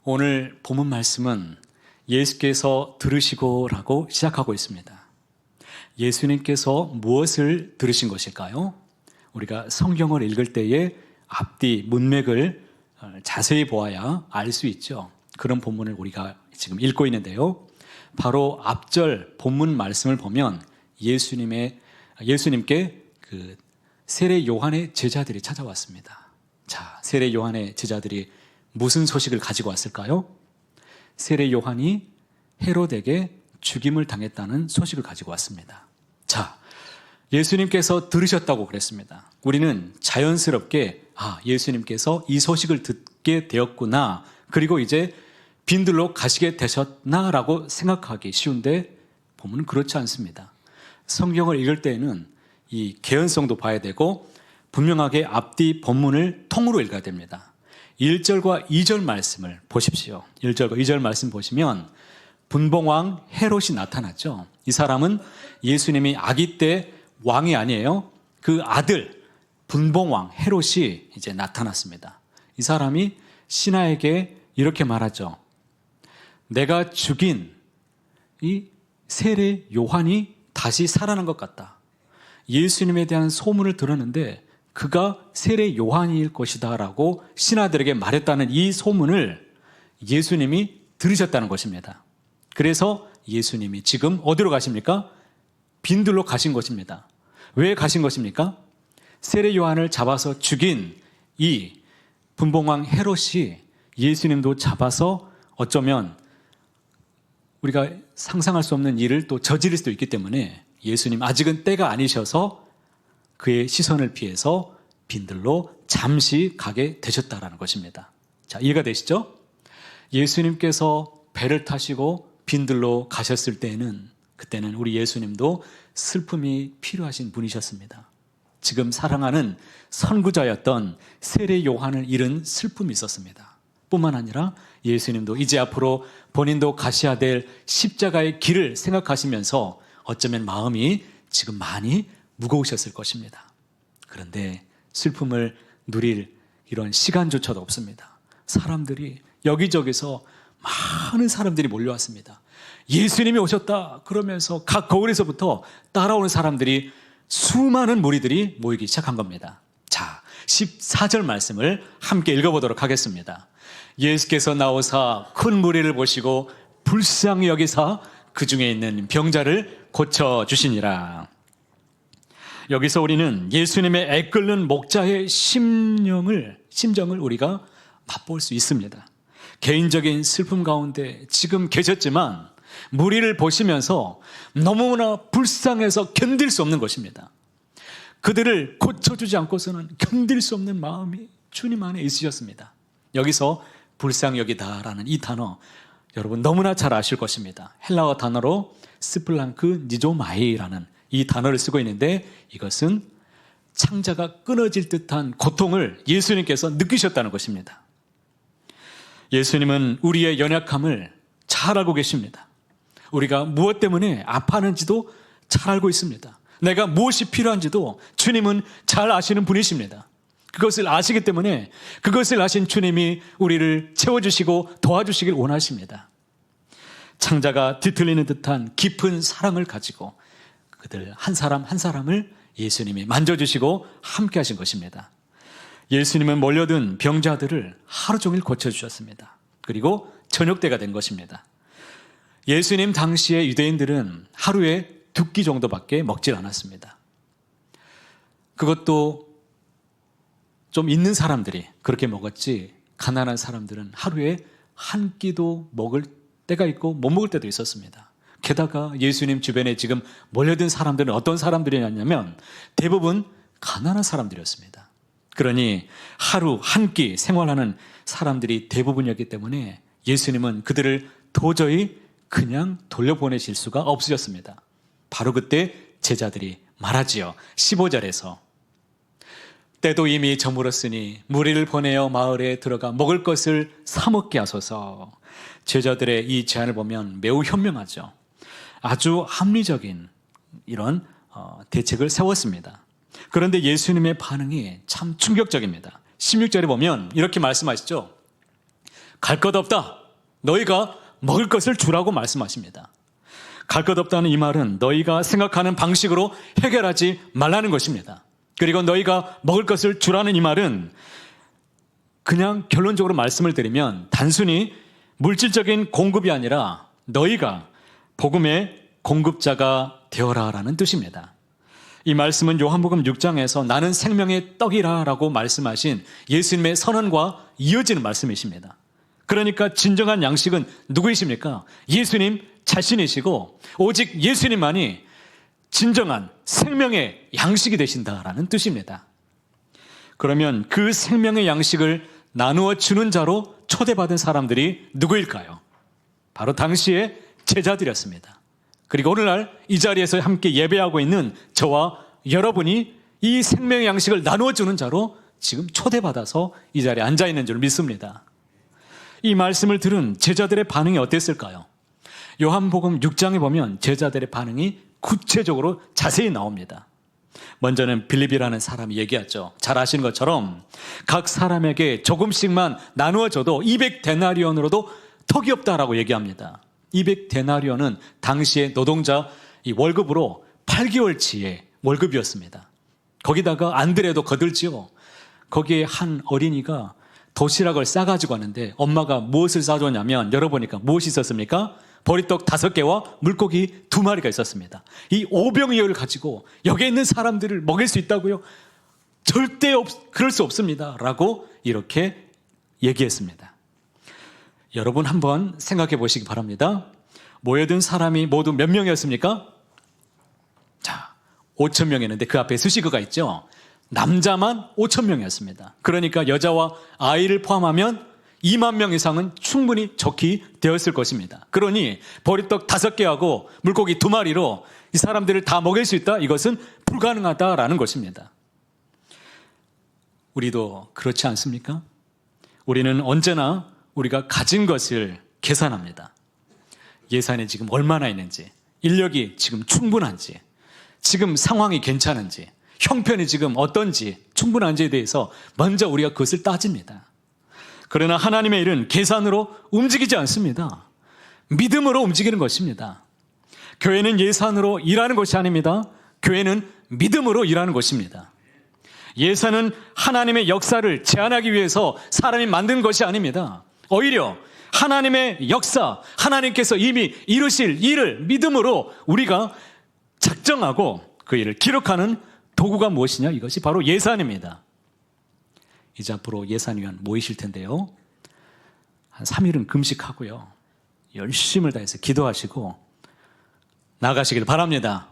오늘 본문 말씀은 예수께서 들으시고라고 시작하고 있습니다. 예수님께서 무엇을 들으신 것일까요? 우리가 성경을 읽을 때에 앞뒤 문맥을 자세히 보아야 알 수 있죠. 그런 본문을 우리가 지금 읽고 있는데요. 바로 앞절 본문 말씀을 보면 예수님께 그 세례 요한의 제자들이 찾아왔습니다. 자, 세례 요한의 제자들이 무슨 소식을 가지고 왔을까요? 세례 요한이 헤롯에게 죽임을 당했다는 소식을 가지고 왔습니다. 자, 예수님께서 들으셨다고 그랬습니다. 우리는 자연스럽게 예수님께서 이 소식을 듣게 되었구나, 그리고 이제 빈들로 가시게 되셨나라고 생각하기 쉬운데 보면 그렇지 않습니다. 성경을 읽을 때에는 이 개연성도 봐야 되고 분명하게 앞뒤 본문을 통으로 읽어야 됩니다. 1절과 2절 말씀을 보십시오. 1절과 2절 말씀 보시면 분봉왕 헤롯이 나타났죠. 이 사람은 예수님이 아기 때 왕이 아니에요. 그 아들 분봉왕 헤롯이 이제 나타났습니다. 이 사람이 신하에게 이렇게 말하죠. 내가 죽인 이 세례 요한이 다시 살아난 것 같다. 예수님에 대한 소문을 들었는데 그가 세례 요한일 것이다 라고 신하들에게 말했다는 이 소문을 예수님이 들으셨다는 것입니다. 그래서 예수님이 지금 어디로 가십니까? 빈들로 가신 것입니다. 왜 가신 것입니까? 세례 요한을 잡아서 죽인 이 분봉왕 헤롯이 예수님도 잡아서 어쩌면 우리가 상상할 수 없는 일을 또 저지를 수도 있기 때문에 예수님 아직은 때가 아니셔서 그의 시선을 피해서 빈들로 잠시 가게 되셨다라는 것입니다. 자, 이해가 되시죠? 예수님께서 배를 타시고 빈들로 가셨을 때에는 그때는 우리 예수님도 슬픔이 필요하신 분이셨습니다. 지금 사랑하는 선구자였던 세례 요한을 잃은 슬픔이 있었습니다. 뿐만 아니라 예수님도 이제 앞으로 본인도 가셔야 될 십자가의 길을 생각하시면서 어쩌면 마음이 지금 많이 무거우셨을 것입니다. 그런데 슬픔을 누릴 이런 시간조차도 없습니다. 사람들이 여기저기서 많은 사람들이 몰려왔습니다. 예수님이 오셨다 그러면서 각 거울에서부터 따라오는 사람들이 수많은 무리들이 모이기 시작한 겁니다. 자, 14절 말씀을 함께 읽어보도록 하겠습니다. 예수께서 나오사 큰 무리를 보시고 불쌍히 여기사 그 중에 있는 병자를 고쳐주시니라. 여기서 우리는 예수님의 애끓는 목자의 심정을 우리가 맛볼 수 있습니다. 개인적인 슬픔 가운데 지금 계셨지만 무리를 보시면서 너무나 불쌍해서 견딜 수 없는 것입니다. 그들을 고쳐주지 않고서는 견딜 수 없는 마음이 주님 안에 있으셨습니다. 여기서 불쌍히 여기다라는 이 단어 여러분 너무나 잘 아실 것입니다. 헬라어 단어로 스플랑크 니조마이라는 이 단어를 쓰고 있는데 이것은 창자가 끊어질 듯한 고통을 예수님께서 느끼셨다는 것입니다. 예수님은 우리의 연약함을 잘 알고 계십니다. 우리가 무엇 때문에 아파하는지도 잘 알고 있습니다. 내가 무엇이 필요한지도 주님은 잘 아시는 분이십니다. 그것을 아시기 때문에 그것을 아신 주님이 우리를 채워주시고 도와주시길 원하십니다. 창자가 뒤틀리는 듯한 깊은 사랑을 가지고 그들 한 사람 한 사람을 예수님이 만져주시고 함께 하신 것입니다. 예수님은 몰려든 병자들을 하루 종일 고쳐주셨습니다. 그리고 저녁 때가 된 것입니다. 예수님 당시에 유대인들은 하루에 2끼 정도밖에 먹질 않았습니다. 그것도 좀 있는 사람들이 그렇게 먹었지 가난한 사람들은 하루에 한 끼도 먹을 때가 있고 못 먹을 때도 있었습니다. 게다가 예수님 주변에 지금 몰려든 사람들은 어떤 사람들이었냐면 대부분 가난한 사람들이었습니다. 그러니 하루 한 끼 생활하는 사람들이 대부분이었기 때문에 예수님은 그들을 도저히 그냥 돌려보내실 수가 없으셨습니다. 바로 그때 제자들이 말하지요. 15절에서 때도 이미 저물었으니 무리를 보내어 마을에 들어가 먹을 것을 사 먹게 하소서. 제자들의 이 제안을 보면 매우 현명하죠. 아주 합리적인 이런 대책을 세웠습니다. 그런데 예수님의 반응이 참 충격적입니다. 16절에 보면 이렇게 말씀하시죠. 갈 것 없다. 너희가 먹을 것을 주라고 말씀하십니다. 갈 것 없다는 이 말은 너희가 생각하는 방식으로 해결하지 말라는 것입니다. 그리고 너희가 먹을 것을 주라는 이 말은 그냥 결론적으로 말씀을 드리면 단순히 물질적인 공급이 아니라 너희가 복음의 공급자가 되어라라는 뜻입니다. 이 말씀은 요한복음 6장에서 나는 생명의 떡이라 라고 말씀하신 예수님의 선언과 이어지는 말씀이십니다. 그러니까 진정한 양식은 누구이십니까? 예수님 자신이시고 오직 예수님만이 진정한 생명의 양식이 되신다라는 뜻입니다. 그러면 그 생명의 양식을 나누어 주는 자로 초대받은 사람들이 누구일까요? 바로 당시의 제자들이었습니다. 그리고 오늘날 이 자리에서 함께 예배하고 있는 저와 여러분이 이 생명의 양식을 나누어 주는 자로 지금 초대받아서 이 자리에 앉아 있는 줄 믿습니다. 이 말씀을 들은 제자들의 반응이 어땠을까요? 요한복음 6장에 보면 제자들의 반응이 구체적으로 자세히 나옵니다. 먼저는 빌립이라는 사람이 얘기했죠. 잘 아시는 것처럼 각 사람에게 조금씩만 나누어줘도 200데나리온으로도 턱이 없다라고 얘기합니다. 200데나리온은 당시의 노동자 이 월급으로 8개월치의 월급이었습니다. 거기다가 안드레도 거들지요. 거기에 한 어린이가 도시락을 싸가지고 왔는데 엄마가 무엇을 싸줬냐면 열어보니까 무엇이 있었습니까? 보리떡 5개와 물고기 2마리가 있었습니다. 이 오병이어를 가지고 여기에 있는 사람들을 먹일 수 있다고요? 절대 그럴 수 없습니다. 라고 이렇게 얘기했습니다. 여러분 한번 생각해 보시기 바랍니다. 모여든 사람이 모두 몇 명이었습니까? 자, 5,000명이었는데 그 앞에 수식어가 있죠. 남자만 5,000명이었습니다. 그러니까 여자와 아이를 포함하면 2만 명 이상은 충분히 적히 되었을 것입니다. 그러니 보리떡 5개하고 물고기 2마리로 이 사람들을 다 먹일 수 있다? 이것은 불가능하다라는 것입니다. 우리도 그렇지 않습니까? 우리는 언제나 우리가 가진 것을 계산합니다. 예산이 지금 얼마나 있는지, 인력이 지금 충분한지, 지금 상황이 괜찮은지, 형편이 지금 어떤지, 충분한지에 대해서 먼저 우리가 그것을 따집니다. 그러나 하나님의 일은 계산으로 움직이지 않습니다. 믿음으로 움직이는 것입니다. 교회는 예산으로 일하는 것이 아닙니다. 교회는 믿음으로 일하는 것입니다. 예산은 하나님의 역사를 제한하기 위해서 사람이 만든 것이 아닙니다. 오히려 하나님의 역사, 하나님께서 이미 이루실 일을 믿음으로 우리가 작정하고 그 일을 기록하는 도구가 무엇이냐? 이것이 바로 예산입니다. 이제 앞으로 예산위원 모이실 텐데요. 한 3일은 금식하고요. 열심을 다해서 기도하시고 나가시길 바랍니다.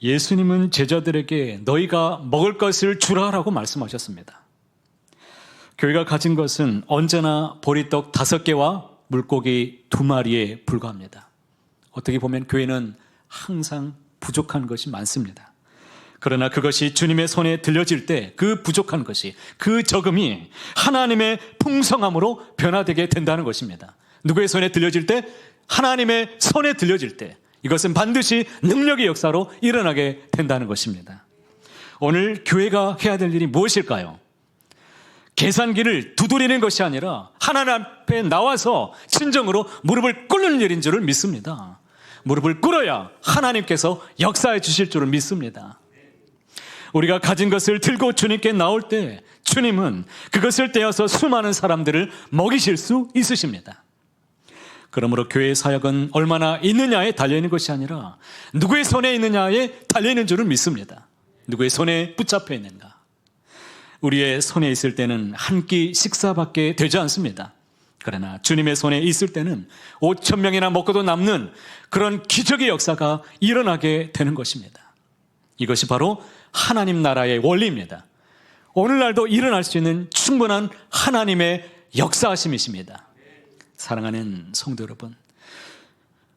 예수님은 제자들에게 너희가 먹을 것을 주라라고 말씀하셨습니다. 교회가 가진 것은 언제나 보리떡 5개와 물고기 2마리에 불과합니다. 어떻게 보면 교회는 항상 부족한 것이 많습니다. 그러나 그것이 주님의 손에 들려질 때 그 부족한 것이, 그 적음이 하나님의 풍성함으로 변화되게 된다는 것입니다. 누구의 손에 들려질 때? 하나님의 손에 들려질 때 이것은 반드시 능력의 역사로 일어나게 된다는 것입니다. 오늘 교회가 해야 될 일이 무엇일까요? 계산기를 두드리는 것이 아니라 하나님 앞에 나와서 진정으로 무릎을 꿇는 일인 줄을 믿습니다. 무릎을 꿇어야 하나님께서 역사해 주실 줄을 믿습니다. 우리가 가진 것을 들고 주님께 나올 때 주님은 그것을 떼어서 수많은 사람들을 먹이실 수 있으십니다. 그러므로 교회의 사역은 얼마나 있느냐에 달려있는 것이 아니라 누구의 손에 있느냐에 달려있는 줄을 믿습니다. 누구의 손에 붙잡혀 있는가. 우리의 손에 있을 때는 한 끼 식사밖에 되지 않습니다. 그러나 주님의 손에 있을 때는 5,000명이나 먹고도 남는 그런 기적의 역사가 일어나게 되는 것입니다. 이것이 바로 하나님 나라의 원리입니다. 오늘날도 일어날 수 있는 충분한 하나님의 역사하심이십니다. 사랑하는 성도 여러분,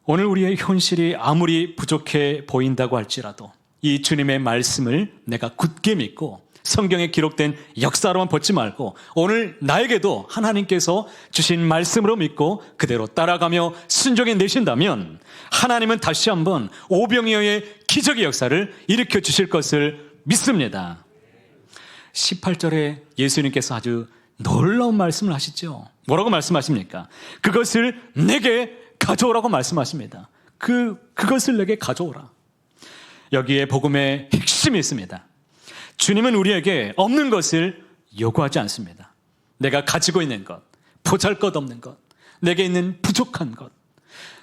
오늘 우리의 현실이 아무리 부족해 보인다고 할지라도 이 주님의 말씀을 내가 굳게 믿고 성경에 기록된 역사로만 보지 말고 오늘 나에게도 하나님께서 주신 말씀으로 믿고 그대로 따라가며 순종해 내신다면 하나님은 다시 한번 오병이어의 기적의 역사를 일으켜 주실 것을 믿습니다. 18절에 예수님께서 아주 놀라운 말씀을 하시죠. 뭐라고 말씀하십니까? 그것을 내게 가져오라고 말씀하십니다. 그것을 내게 가져오라. 여기에 복음의 핵심이 있습니다. 주님은 우리에게 없는 것을 요구하지 않습니다. 내가 가지고 있는 것, 보잘것없는 것, 내게 있는 부족한 것,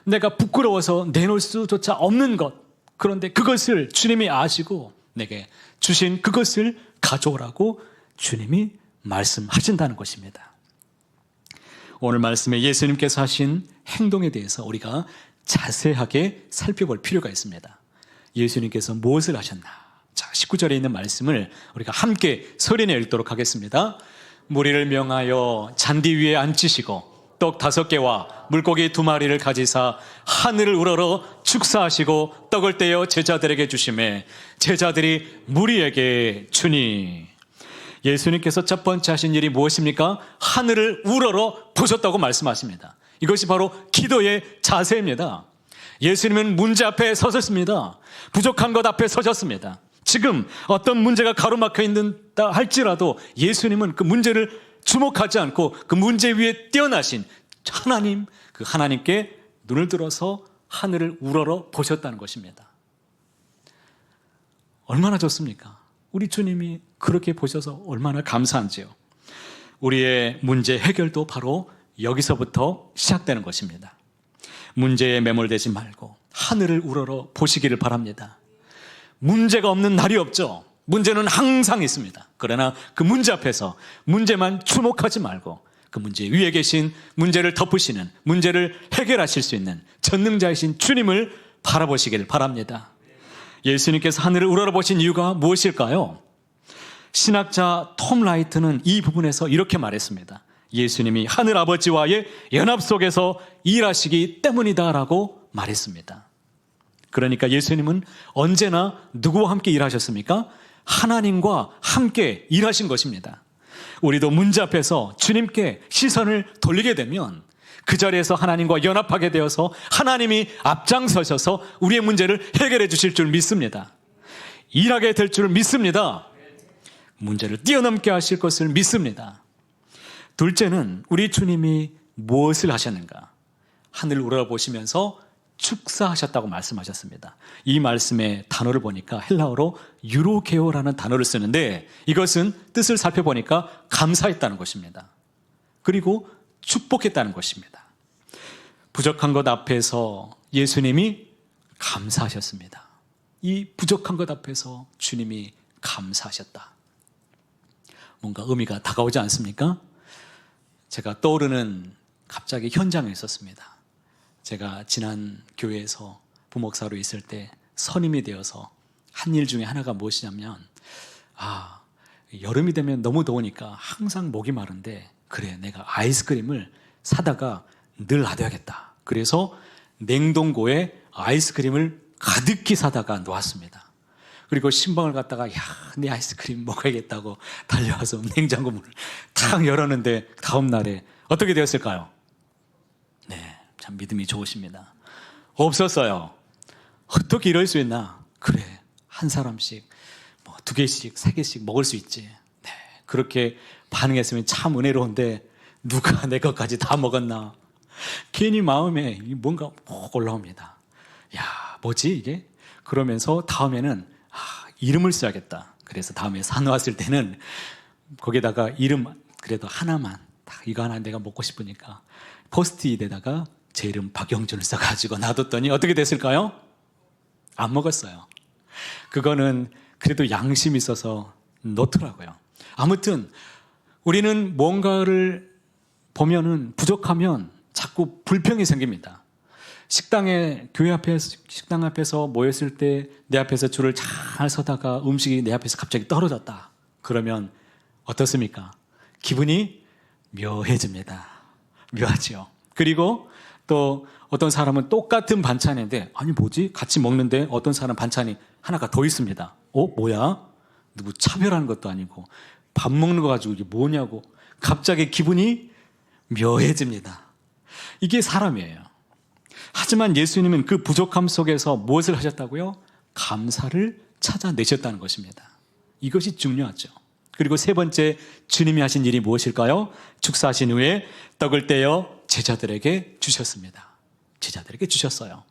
내가 부끄러워서 내놓을 수조차 없는 것, 그런데 그것을 주님이 아시고 내게 주신 그것을 가져오라고 주님이 말씀하신다는 것입니다. 오늘 말씀에 예수님께서 하신 행동에 대해서 우리가 자세하게 살펴볼 필요가 있습니다. 예수님께서 무엇을 하셨나? 자, 19절에 있는 말씀을 우리가 함께 소리내 읽도록 하겠습니다. 무리를 명하여 잔디 위에 앉히시고 떡 5개와 물고기 2마리를 가지사 하늘을 우러러 축사하시고 떡을 떼어 제자들에게 주시매 제자들이 무리에게 주니. 예수님께서 첫 번째 하신 일이 무엇입니까? 하늘을 우러러 보셨다고 말씀하십니다. 이것이 바로 기도의 자세입니다. 예수님은 문제 앞에 서셨습니다. 부족한 것 앞에 서셨습니다. 지금 어떤 문제가 가로막혀 있다 할지라도 예수님은 그 문제를 주목하지 않고 그 문제 위에 뛰어나신 하나님, 그 하나님께 눈을 들어서 하늘을 우러러 보셨다는 것입니다. 얼마나 좋습니까? 우리 주님이 그렇게 보셔서 얼마나 감사한지요. 우리의 문제 해결도 바로 여기서부터 시작되는 것입니다. 문제에 매몰되지 말고 하늘을 우러러 보시기를 바랍니다. 문제가 없는 날이 없죠. 문제는 항상 있습니다. 그러나 그 문제 앞에서 문제만 주목하지 말고 그 문제 위에 계신 문제를 덮으시는, 문제를 해결하실 수 있는 전능자이신 주님을 바라보시기를 바랍니다. 예수님께서 하늘을 우러러보신 이유가 무엇일까요? 신학자 톰 라이트는 이 부분에서 이렇게 말했습니다. 예수님이 하늘 아버지와의 연합 속에서 일하시기 때문이다라고 말했습니다. 그러니까 예수님은 언제나 누구와 함께 일하셨습니까? 하나님과 함께 일하신 것입니다. 우리도 문제 앞에서 주님께 시선을 돌리게 되면 그 자리에서 하나님과 연합하게 되어서 하나님이 앞장서셔서 우리의 문제를 해결해 주실 줄 믿습니다. 일하게 될 줄 믿습니다. 문제를 뛰어넘게 하실 것을 믿습니다. 둘째는 우리 주님이 무엇을 하셨는가? 하늘을 우러러보시면서 축사하셨다고 말씀하셨습니다. 이 말씀의 단어를 보니까 헬라어로 유로게오라는 단어를 쓰는데 이것은 뜻을 살펴보니까 감사했다는 것입니다. 그리고 축복했다는 것입니다. 부족한 것 앞에서 예수님이 감사하셨습니다. 이 부족한 것 앞에서 주님이 감사하셨다. 뭔가 의미가 다가오지 않습니까? 제가 떠오르는 갑자기 현장에 있었습니다. 제가 지난 교회에서 부목사로 있을 때 선임이 되어서 한 일 중에 하나가 무엇이냐면 여름이 되면 너무 더우니까 항상 목이 마른데 그래 내가 아이스크림을 사다가 늘 놔둬야겠다. 그래서 냉동고에 아이스크림을 가득히 사다가 놓았습니다. 그리고 신방을 갔다가 내 아이스크림 먹어야겠다고 달려와서 냉장고 문을 탁 열었는데 다음 날에 어떻게 되었을까요? 네, 참 믿음이 좋으십니다. 없었어요. 어떻게 이럴 수 있나? 그래, 한 사람씩 2개씩, 3개씩 먹을 수 있지. 네, 그렇게 반응했으면 참 은혜로운데 누가 내 것까지 다 먹었나? 괜히 마음에 뭔가 올라옵니다. 야, 뭐지 이게? 그러면서 다음에는 이름을 써야겠다. 그래서 다음에 사놓았을 때는 거기다가 이름 그래도 하나만 이거 하나 내가 먹고 싶으니까 포스트잇에다가 제 이름 박영준을 써가지고 놔뒀더니 어떻게 됐을까요? 안 먹었어요. 그거는 그래도 양심이 있어서 놓더라고요. 아무튼 우리는 뭔가를 보면은 부족하면 자꾸 불평이 생깁니다. 식당 앞에서 모였을 때 내 앞에서 줄을 잘 서다가 음식이 내 앞에서 갑자기 떨어졌다. 그러면 어떻습니까? 기분이 묘해집니다. 묘하죠. 그리고 또 어떤 사람은 똑같은 반찬인데 아니 뭐지? 같이 먹는데 어떤 사람 반찬이 하나가 더 있습니다. 뭐야? 누구 차별하는 것도 아니고 밥 먹는 거 가지고 이게 뭐냐고 갑자기 기분이 묘해집니다. 이게 사람이에요. 하지만 예수님은 그 부족함 속에서 무엇을 하셨다고요? 감사를 찾아내셨다는 것입니다. 이것이 중요하죠. 그리고 세 번째 주님이 하신 일이 무엇일까요? 축사하신 후에 떡을 떼어 제자들에게 주셨습니다. 제자들에게 주셨어요.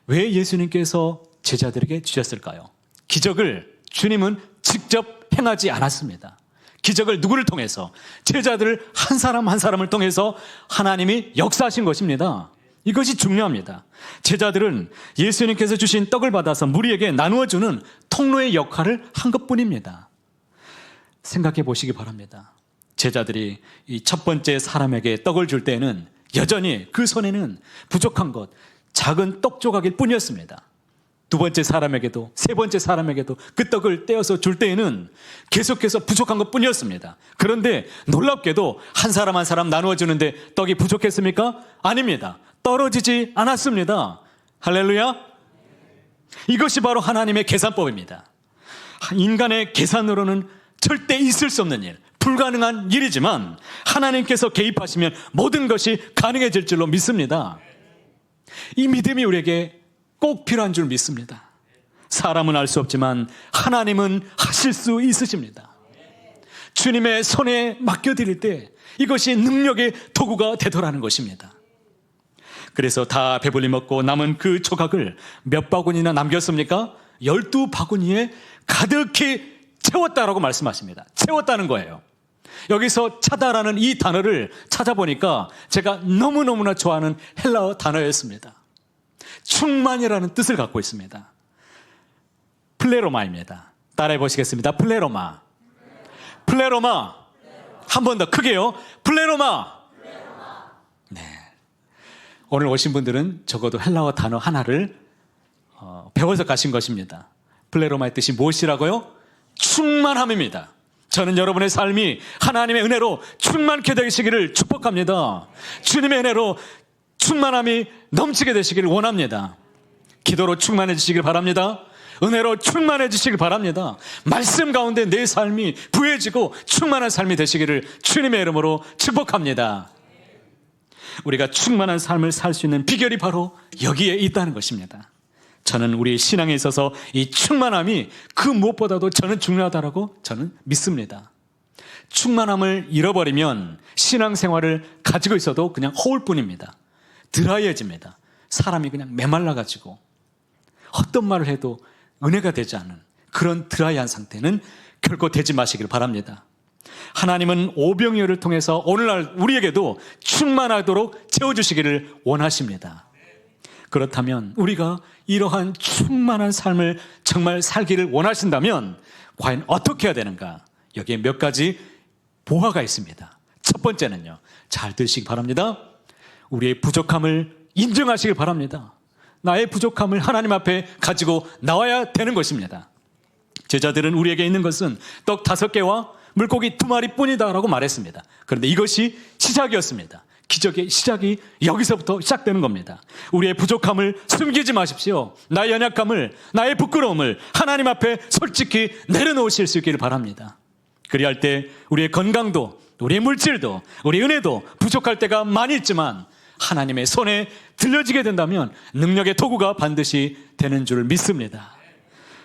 왜 예수님께서 제자들에게 주셨을까요? 기적을 주님은 직접 행하지 않았습니다. 기적을 누구를 통해서? 제자들 한 사람 한 사람을 통해서 하나님이 역사하신 것입니다. 이것이 중요합니다. 제자들은 예수님께서 주신 떡을 받아서 무리에게 나누어주는 통로의 역할을 한 것뿐입니다. 생각해 보시기 바랍니다. 제자들이 이 첫 번째 사람에게 떡을 줄 때는 여전히 그 손에는 부족한 것, 작은 떡 조각일 뿐이었습니다. 두 번째 사람에게도, 세 번째 사람에게도 그 떡을 떼어서 줄 때에는 계속해서 부족한 것 뿐이었습니다. 그런데 놀랍게도 한 사람 한 사람 나누어 주는데 떡이 부족했습니까? 아닙니다. 떨어지지 않았습니다. 할렐루야. 이것이 바로 하나님의 계산법입니다. 인간의 계산으로는 절대 있을 수 없는 일, 불가능한 일이지만 하나님께서 개입하시면 모든 것이 가능해질 줄로 믿습니다. 이 믿음이 우리에게 꼭 필요한 줄 믿습니다. 사람은 알 수 없지만 하나님은 하실 수 있으십니다. 주님의 손에 맡겨드릴 때 이것이 능력의 도구가 되더라는 것입니다. 그래서 다 배불리 먹고 남은 그 조각을 몇 바구니나 남겼습니까? 12바구니에 가득히 채웠다라고 말씀하십니다. 채웠다는 거예요. 여기서 차다라는 이 단어를 찾아보니까 제가 너무너무나 좋아하는 헬라어 단어였습니다. 충만이라는 뜻을 갖고 있습니다. 플레로마입니다. 따라해 보시겠습니다. 플레로마. 플레로마. 한 번 더 크게요. 플레로마. 네. 오늘 오신 분들은 적어도 헬라어 단어 하나를 배워서 가신 것입니다. 플레로마의 뜻이 무엇이라고요? 충만함입니다. 저는 여러분의 삶이 하나님의 은혜로 충만케 되시기를 축복합니다. 주님의 은혜로 충만함이 넘치게 되시기를 원합니다. 기도로 충만해지시길 바랍니다. 은혜로 충만해지시길 바랍니다. 말씀 가운데 내 삶이 부해지고 충만한 삶이 되시기를 주님의 이름으로 축복합니다. 우리가 충만한 삶을 살 수 있는 비결이 바로 여기에 있다는 것입니다. 저는 우리의 신앙에 있어서 이 충만함이 그 무엇보다도 저는 중요하다고 저는 믿습니다. 충만함을 잃어버리면 신앙생활을 가지고 있어도 그냥 허울 뿐입니다. 드라이해집니다. 사람이 그냥 메말라가지고 어떤 말을 해도 은혜가 되지 않은 그런 드라이한 상태는 결코 되지 마시길 바랍니다. 하나님은 오병이어를 통해서 오늘날 우리에게도 충만하도록 채워주시기를 원하십니다. 그렇다면 우리가 이러한 충만한 삶을 정말 살기를 원하신다면 과연 어떻게 해야 되는가? 여기에 몇 가지 보화가 있습니다. 첫 번째는요, 잘 들으시기 바랍니다. 우리의 부족함을 인정하시길 바랍니다. 나의 부족함을 하나님 앞에 가지고 나와야 되는 것입니다. 제자들은 우리에게 있는 것은 떡 5개와 물고기 2마리 뿐이다 라고 말했습니다. 그런데 이것이 시작이었습니다. 기적의 시작이 여기서부터 시작되는 겁니다. 우리의 부족함을 숨기지 마십시오. 나의 연약함을, 나의 부끄러움을 하나님 앞에 솔직히 내려놓으실 수 있기를 바랍니다. 그리할 때 우리의 건강도, 우리의 물질도, 우리의 은혜도 부족할 때가 많이 있지만 하나님의 손에 들려지게 된다면 능력의 도구가 반드시 되는 줄 믿습니다.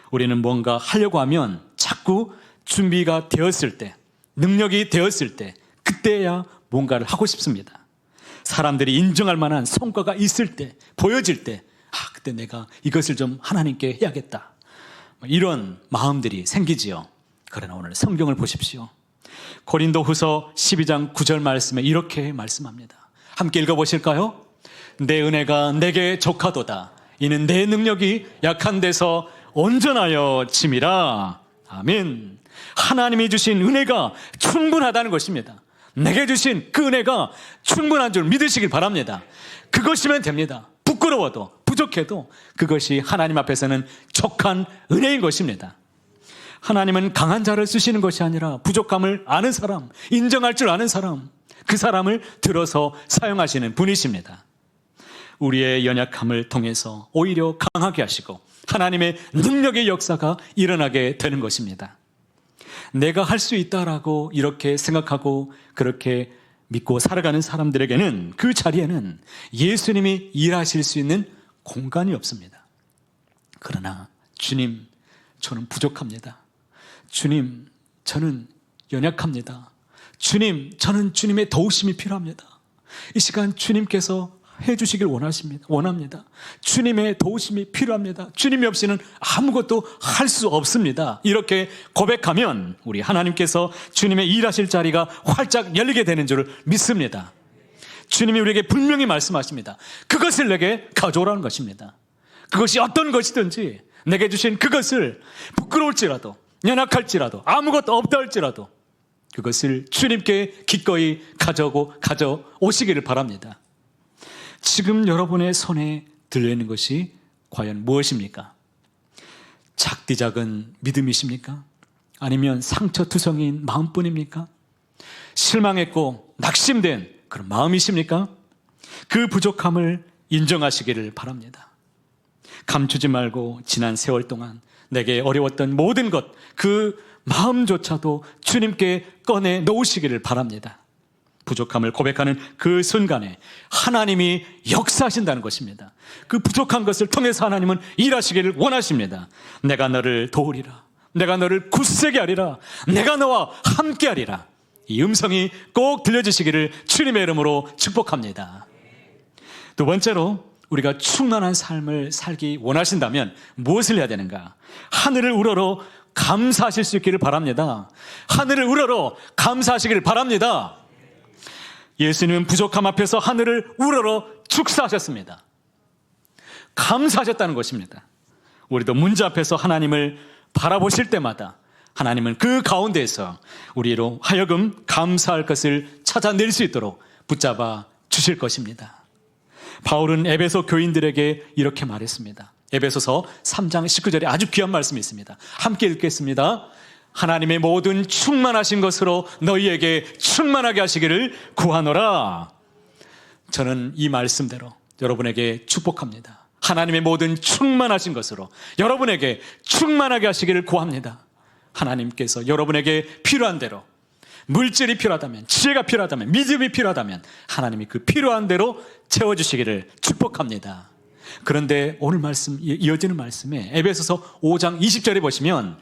우리는 뭔가 하려고 하면 자꾸 준비가 되었을 때, 능력이 되었을 때, 그때야 뭔가를 하고 싶습니다. 사람들이 인정할 만한 성과가 있을 때, 보여질 때, 그때 내가 이것을 좀 하나님께 해야겠다, 이런 마음들이 생기지요. 그러나 오늘 성경을 보십시오. 고린도후서 12장 9절 말씀에 이렇게 말씀합니다. 함께 읽어보실까요? 내 은혜가 내게 족하도다. 이는 내 능력이 약한 데서 온전하여 짐이라. 아멘. 하나님이 주신 은혜가 충분하다는 것입니다. 내게 주신 그 은혜가 충분한 줄 믿으시길 바랍니다. 그것이면 됩니다. 부끄러워도 부족해도 그것이 하나님 앞에서는 족한 은혜인 것입니다. 하나님은 강한 자를 쓰시는 것이 아니라 부족함을 아는 사람, 인정할 줄 아는 사람, 그 사람을 들어서 사용하시는 분이십니다. 우리의 연약함을 통해서 오히려 강하게 하시고 하나님의 능력의 역사가 일어나게 되는 것입니다. 내가 할 수 있다라고 이렇게 생각하고 그렇게 믿고 살아가는 사람들에게는 그 자리에는 예수님이 일하실 수 있는 공간이 없습니다. 그러나 주님, 저는 부족합니다. 주님, 저는 연약합니다. 주님, 저는 주님의 도우심이 필요합니다. 이 시간 주님께서 해주시길 원합니다. 주님의 도우심이 필요합니다. 주님이 없이는 아무것도 할 수 없습니다. 이렇게 고백하면 우리 하나님께서 주님의 일하실 자리가 활짝 열리게 되는 줄 믿습니다. 주님이 우리에게 분명히 말씀하십니다. 그것을 내게 가져오라는 것입니다. 그것이 어떤 것이든지 내게 주신 그것을 부끄러울지라도 연약할지라도 아무것도 없다 할지라도 그것을 주님께 기꺼이 가져오시기를 바랍니다. 지금 여러분의 손에 들려있는 것이 과연 무엇입니까? 작디 작은 믿음이십니까? 아니면 상처투성이인 마음뿐입니까? 실망했고 낙심된 그런 마음이십니까? 그 부족함을 인정하시기를 바랍니다. 감추지 말고 지난 세월 동안 내게 어려웠던 모든 것, 그 마음조차도 주님께 꺼내 놓으시기를 바랍니다. 부족함을 고백하는 그 순간에 하나님이 역사하신다는 것입니다. 그 부족한 것을 통해서 하나님은 일하시기를 원하십니다. 내가 너를 도우리라. 내가 너를 굳세게 하리라. 내가 너와 함께 하리라. 이 음성이 꼭 들려주시기를 주님의 이름으로 축복합니다. 두 번째로 우리가 충만한 삶을 살기 원하신다면 무엇을 해야 되는가? 하늘을 우러러 감사하실 수 있기를 바랍니다. 하늘을 우러러 감사하시기를 바랍니다. 예수님은 부족함 앞에서 하늘을 우러러 축사하셨습니다. 감사하셨다는 것입니다. 우리도 문제 앞에서 하나님을 바라보실 때마다 하나님은 그 가운데에서 우리로 하여금 감사할 것을 찾아낼 수 있도록 붙잡아 주실 것입니다. 바울은 에베소 교인들에게 이렇게 말했습니다. 에베소서 3장 19절에 아주 귀한 말씀이 있습니다. 함께 읽겠습니다. 하나님의 모든 충만하신 것으로 너희에게 충만하게 하시기를 구하노라. 저는 이 말씀대로 여러분에게 축복합니다. 하나님의 모든 충만하신 것으로 여러분에게 충만하게 하시기를 구합니다. 하나님께서 여러분에게 필요한 대로, 물질이 필요하다면, 지혜가 필요하다면, 믿음이 필요하다면 하나님이 그 필요한 대로 채워주시기를 축복합니다. 그런데 오늘 말씀, 이어지는 말씀에 에베소서 5장 20절에 보시면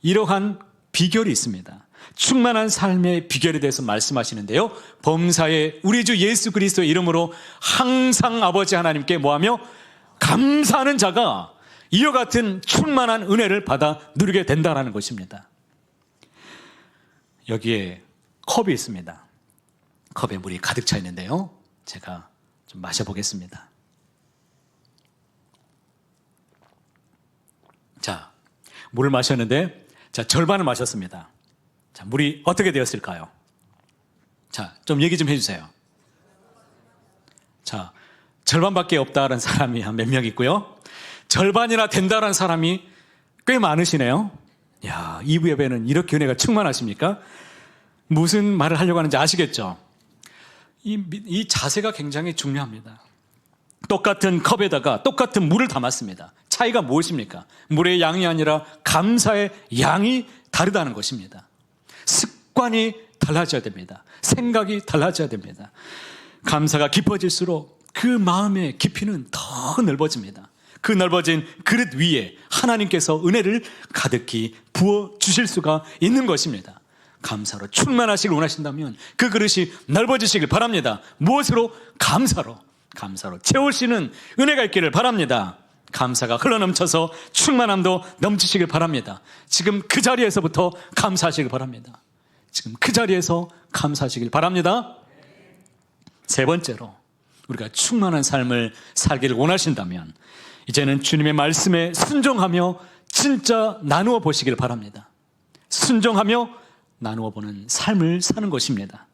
이러한 비결이 있습니다. 충만한 삶의 비결에 대해서 말씀하시는데요, 범사에 우리 주 예수 그리스도의 이름으로 항상 아버지 하나님께 뭐하며 감사하는 자가 이와 같은 충만한 은혜를 받아 누리게 된다는 것입니다. 여기에 컵이 있습니다. 컵에 물이 가득 차 있는데요, 제가 좀 마셔보겠습니다. 자, 물을 마셨는데, 자, 절반을 마셨습니다. 자, 물이 어떻게 되었을까요? 자, 좀 얘기 좀 해주세요. 자, 절반밖에 없다는 사람이 한 몇 명 있고요, 절반이나 된다는 사람이 꽤 많으시네요. 야, 2부 예배는 이렇게 은혜가 충만하십니까? 무슨 말을 하려고 하는지 아시겠죠? 이 자세가 굉장히 중요합니다. 똑같은 컵에다가 똑같은 물을 담았습니다. 차이가 무엇입니까? 물의 양이 아니라 감사의 양이 다르다는 것입니다. 습관이 달라져야 됩니다. 생각이 달라져야 됩니다. 감사가 깊어질수록 그 마음의 깊이는 더 넓어집니다. 그 넓어진 그릇 위에 하나님께서 은혜를 가득히 부어주실 수가 있는 것입니다. 감사로 충만하시길 원하신다면 그 그릇이 넓어지시길 바랍니다. 무엇으로? 감사로 채우시는 은혜가 있기를 바랍니다. 감사가 흘러넘쳐서 충만함도 넘치시길 바랍니다. 지금 그 자리에서부터 감사하시길 바랍니다. 지금 그 자리에서 감사하시길 바랍니다. 세 번째로, 우리가 충만한 삶을 살기를 원하신다면 이제는 주님의 말씀에 순종하며 진짜 나누어 보시길 바랍니다. 순종하며 나누어 보는 삶을 사는 것입니다.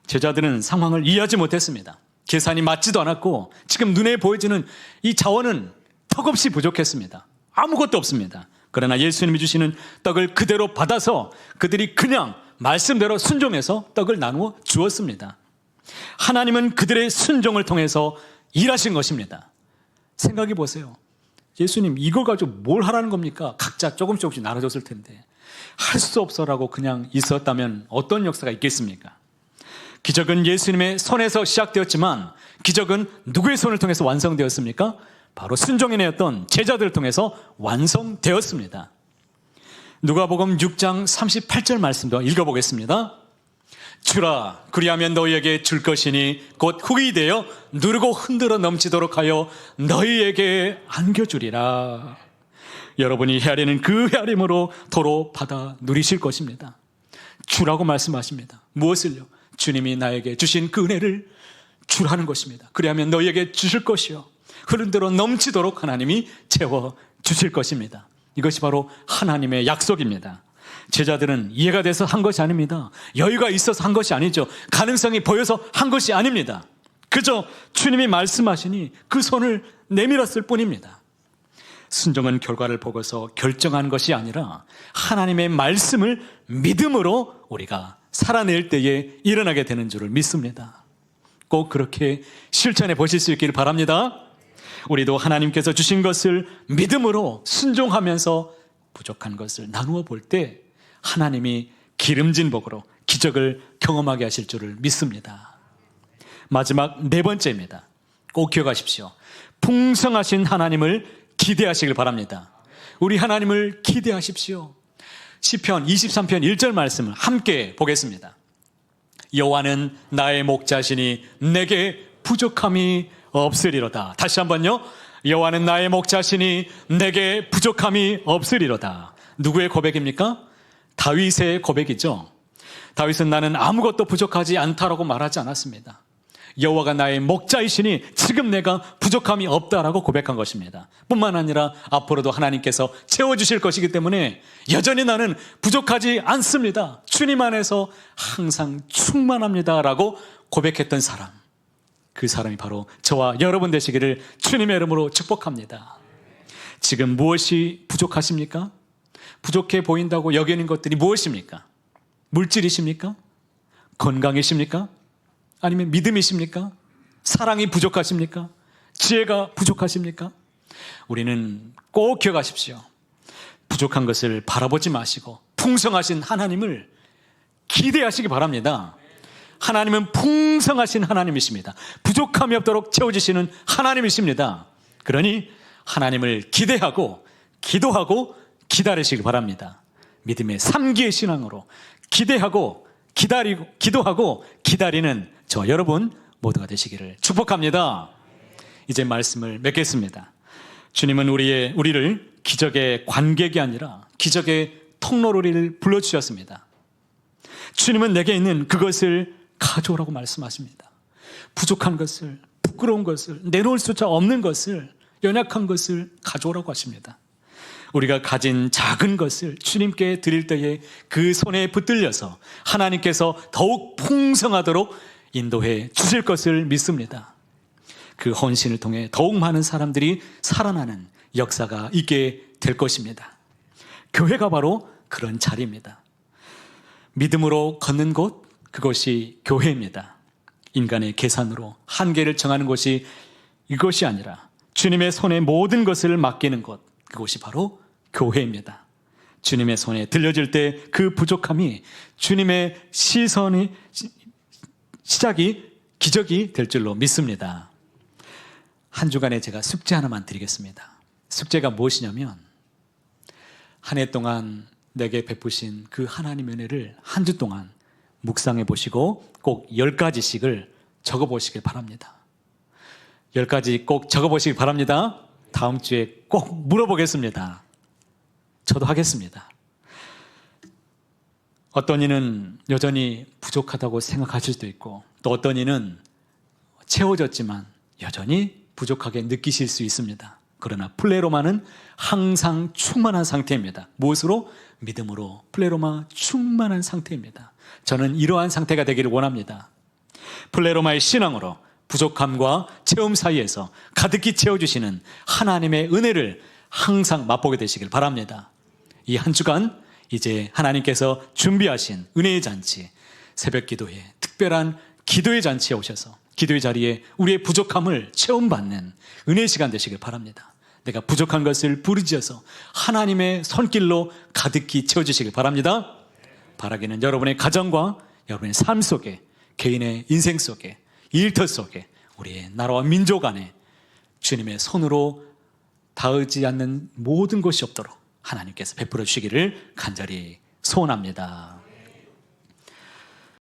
제자들은 상황을 이해하지 못했습니다. 계산이 맞지도 않았고 지금 눈에 보여지는 이 자원은 턱없이 부족했습니다. 아무것도 없습니다. 그러나 예수님이 주시는 떡을 그대로 받아서 그들이 그냥 말씀대로 순종해서 떡을 나누어 주었습니다. 하나님은 그들의 순종을 통해서 일하신 것입니다. 생각해 보세요. 예수님, 이걸 가지고 뭘 하라는 겁니까? 각자 조금씩 나눠줬을 텐데 할 수 없어라고 그냥 있었다면 어떤 역사가 있겠습니까? 기적은 예수님의 손에서 시작되었지만 기적은 누구의 손을 통해서 완성되었습니까? 바로 순종인이었던 제자들을 통해서 완성되었습니다. 누가복음 6장 38절 말씀도 읽어보겠습니다. 주라, 그리하면 너희에게 줄 것이니 곧 흙이 되어 누르고 흔들어 넘치도록 하여 너희에게 안겨주리라. 여러분이 헤아리는 그 헤아림으로 도로 받아 누리실 것입니다. 주라고 말씀하십니다. 무엇을요? 주님이 나에게 주신 그 은혜를 주라는 것입니다. 그리하면 너희에게 주실 것이요, 흔들어 넘치도록 하나님이 채워 주실 것입니다. 이것이 바로 하나님의 약속입니다. 제자들은 이해가 돼서 한 것이 아닙니다. 여유가 있어서 한 것이 아니죠. 가능성이 보여서 한 것이 아닙니다. 그저 주님이 말씀하시니 그 손을 내밀었을 뿐입니다. 순종은 결과를 보고서 결정한 것이 아니라 하나님의 말씀을 믿음으로 우리가 살아낼 때에 일어나게 되는 줄을 믿습니다. 꼭 그렇게 실천해 보실 수 있기를 바랍니다. 우리도 하나님께서 주신 것을 믿음으로 순종하면서 부족한 것을 나누어 볼 때 하나님이 기름진 복으로 기적을 경험하게 하실 줄을 믿습니다. 마지막 네 번째입니다. 꼭 기억하십시오. 풍성하신 하나님을 기대하시길 바랍니다. 우리 하나님을 기대하십시오. 시편 23편 1절 말씀을 함께 보겠습니다. 여호와는 나의 목자시니 내게 부족함이 없으리로다. 다시 한번요. 여호와는 나의 목자시니 내게 부족함이 없으리로다. 누구의 고백입니까? 다윗의 고백이죠. 다윗은 나는 아무것도 부족하지 않다라고 말하지 않았습니다. 여호와가 나의 목자이시니 지금 내가 부족함이 없다라고 고백한 것입니다. 뿐만 아니라 앞으로도 하나님께서 채워주실 것이기 때문에 여전히 나는 부족하지 않습니다. 주님 안에서 항상 충만합니다라고 고백했던 사람, 그 사람이 바로 저와 여러분 되시기를 주님의 이름으로 축복합니다. 지금 무엇이 부족하십니까? 부족해 보인다고 여기는 것들이 무엇입니까? 물질이십니까? 건강이십니까? 아니면 믿음이십니까? 사랑이 부족하십니까? 지혜가 부족하십니까? 우리는 꼭 기억하십시오. 부족한 것을 바라보지 마시고 풍성하신 하나님을 기대하시기 바랍니다. 하나님은 풍성하신 하나님이십니다. 부족함이 없도록 채워주시는 하나님이십니다. 그러니 하나님을 기대하고 기도하고 기다리시기 바랍니다. 믿음의 3기의 신앙으로 기대하고 기다리고 기도하고 기다리는 저 여러분 모두가 되시기를 축복합니다. 이제 말씀을 맺겠습니다. 주님은 우리를 기적의 관객이 아니라 기적의 통로로 우리를 불러주셨습니다. 주님은 내게 있는 그것을 가져오라고 말씀하십니다. 부족한 것을, 부끄러운 것을, 내놓을 수차 없는 것을, 연약한 것을 가져오라고 하십니다. 우리가 가진 작은 것을 주님께 드릴 때에 그 손에 붙들려서 하나님께서 더욱 풍성하도록 인도해 주실 것을 믿습니다. 그 헌신을 통해 더욱 많은 사람들이 살아나는 역사가 있게 될 것입니다. 교회가 바로 그런 자리입니다. 믿음으로 걷는 곳, 그것이 교회입니다. 인간의 계산으로 한계를 정하는 것이 이것이 아니라 주님의 손에 모든 것을 맡기는 것, 그것이 바로 교회입니다. 주님의 손에 들려질 때 그 부족함이 주님의 시선이 시작이 기적이 될 줄로 믿습니다. 한 주간에 제가 숙제 하나만 드리겠습니다. 숙제가 무엇이냐면 한 해 동안 내게 베푸신 그 하나님의 은혜를 한 주 동안 묵상해 보시고 꼭 10가지씩을 적어 보시길 바랍니다. 10가지 꼭 적어 보시길 바랍니다. 다음 주에 꼭 물어보겠습니다. 저도 하겠습니다. 어떤 이는 여전히 부족하다고 생각하실 수도 있고 또 어떤 이는 채워졌지만 여전히 부족하게 느끼실 수 있습니다. 그러나 플레로마는 항상 충만한 상태입니다. 무엇으로? 믿음으로 플레로마 충만한 상태입니다. 저는 이러한 상태가 되기를 원합니다. 플레로마의 신앙으로 부족함과 체험 사이에서 가득히 채워주시는 하나님의 은혜를 항상 맛보게 되시길 바랍니다. 이 한 주간 이제 하나님께서 준비하신 은혜의 잔치, 새벽 기도회, 특별한 기도의 잔치에 오셔서 기도의 자리에 우리의 부족함을 체험받는 은혜의 시간 되시길 바랍니다. 내가 부족한 것을 부르짖어서 하나님의 손길로 가득히 채워주시길 바랍니다. 바라기는 여러분의 가정과 여러분의 삶 속에, 개인의 인생 속에, 일터 속에, 우리의 나라와 민족 안에 주님의 손으로 닿지 않는 모든 것이 없도록 하나님께서 베풀어 주시기를 간절히 소원합니다.